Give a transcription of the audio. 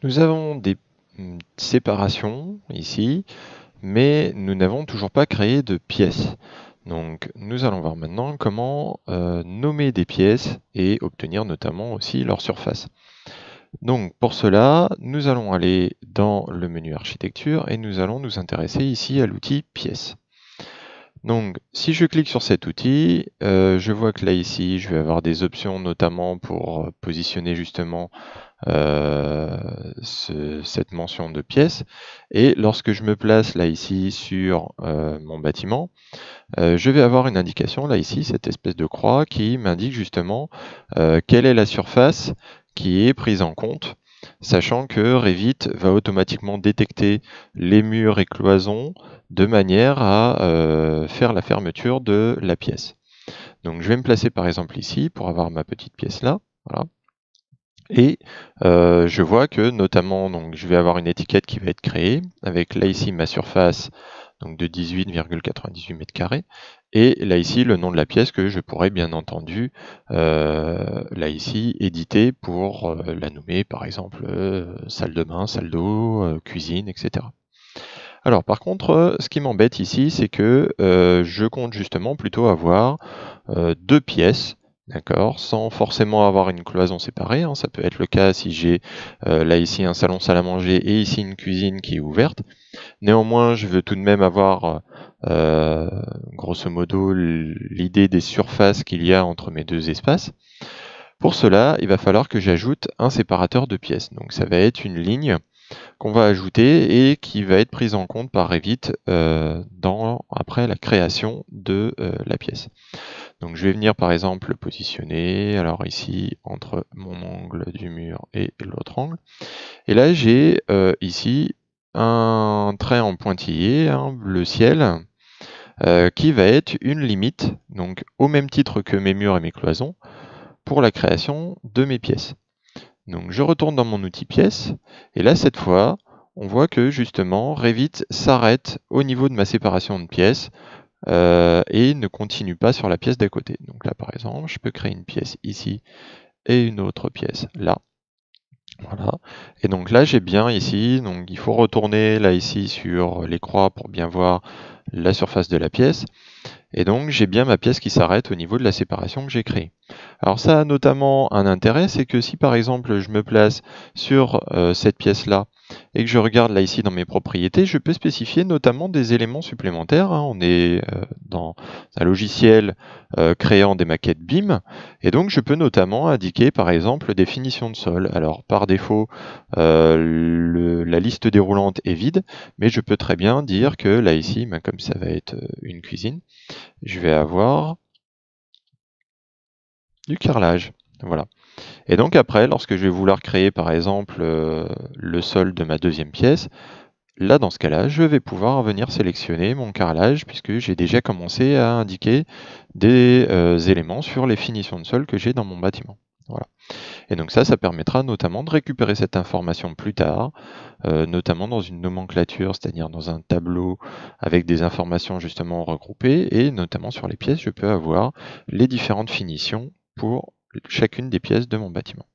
Nous avons des séparations ici, mais nous n'avons toujours pas créé de pièces. Donc nous allons voir maintenant comment nommer des pièces et obtenir notamment aussi leur surface. Donc pour cela, nous allons aller dans le menu architecture et nous allons nous intéresser ici à l'outil pièces. Donc si je clique sur cet outil, je vois que là ici je vais avoir des options notamment pour positionner justement cette mention de pièce. Et lorsque je me place là ici sur mon bâtiment, je vais avoir une indication là ici, cette espèce de croix qui m'indique justement quelle est la surface qui est prise en compte, sachant que Revit va automatiquement détecter les murs et cloisons de manière à faire la fermeture de la pièce. Donc je vais me placer par exemple ici pour avoir ma petite pièce là. Voilà. Et je vois que notamment, donc, je vais avoir une étiquette qui va être créée avec là ici ma surface donc de 18,98 mètres carrés et là ici le nom de la pièce que je pourrais bien entendu là ici éditer pour la nommer par exemple salle de bain, salle d'eau, cuisine, etc. Alors par contre, ce qui m'embête ici, c'est que je compte justement plutôt avoir deux pièces, d'accord, sans forcément avoir une cloison séparée, hein. Ça peut être le cas si j'ai là ici un salon salle à manger et ici une cuisine qui est ouverte. Néanmoins, je veux tout de même avoir grosso modo l'idée des surfaces qu'il y a entre mes deux espaces. Pour cela, il va falloir que j'ajoute un séparateur de pièces. Donc ça va être une ligne qu'on va ajouter et qui va être prise en compte par Revit après la création de la pièce. Donc je vais venir par exemple le positionner, alors ici entre mon angle du mur et l'autre angle. Et là j'ai ici un trait en pointillé, hein, le ciel, qui va être une limite, donc au même titre que mes murs et mes cloisons, pour la création de mes pièces. Donc je retourne dans mon outil pièces, et là cette fois, on voit que justement Revit s'arrête au niveau de ma séparation de pièces et ne continue pas sur la pièce d'à côté. Donc là par exemple, je peux créer une pièce ici et une autre pièce là. Voilà. Et donc là j'ai bien ici, donc il faut retourner là ici sur les croix pour bien voir la surface de la pièce. Et donc j'ai bien ma pièce qui s'arrête au niveau de la séparation que j'ai créée. Alors ça a notamment un intérêt, c'est que si par exemple je me place sur cette pièce-là et que je regarde là ici dans mes propriétés, je peux spécifier notamment des éléments supplémentaires, hein. On est dans un logiciel créant des maquettes BIM, et donc je peux notamment indiquer par exemple des finitions de sol. Alors par défaut, la liste déroulante est vide, mais je peux très bien dire que là ici, ben, comme ça va être une cuisine, je vais avoir du carrelage. Voilà. Et donc après, lorsque je vais vouloir créer par exemple le sol de ma deuxième pièce, là dans ce cas-là, je vais pouvoir venir sélectionner mon carrelage puisque j'ai déjà commencé à indiquer des éléments sur les finitions de sol que j'ai dans mon bâtiment. Voilà. Et donc ça permettra notamment de récupérer cette information plus tard, notamment dans une nomenclature, c'est-à-dire dans un tableau avec des informations justement regroupées, et notamment sur les pièces, je peux avoir les différentes finitions pour chacune des pièces de mon bâtiment.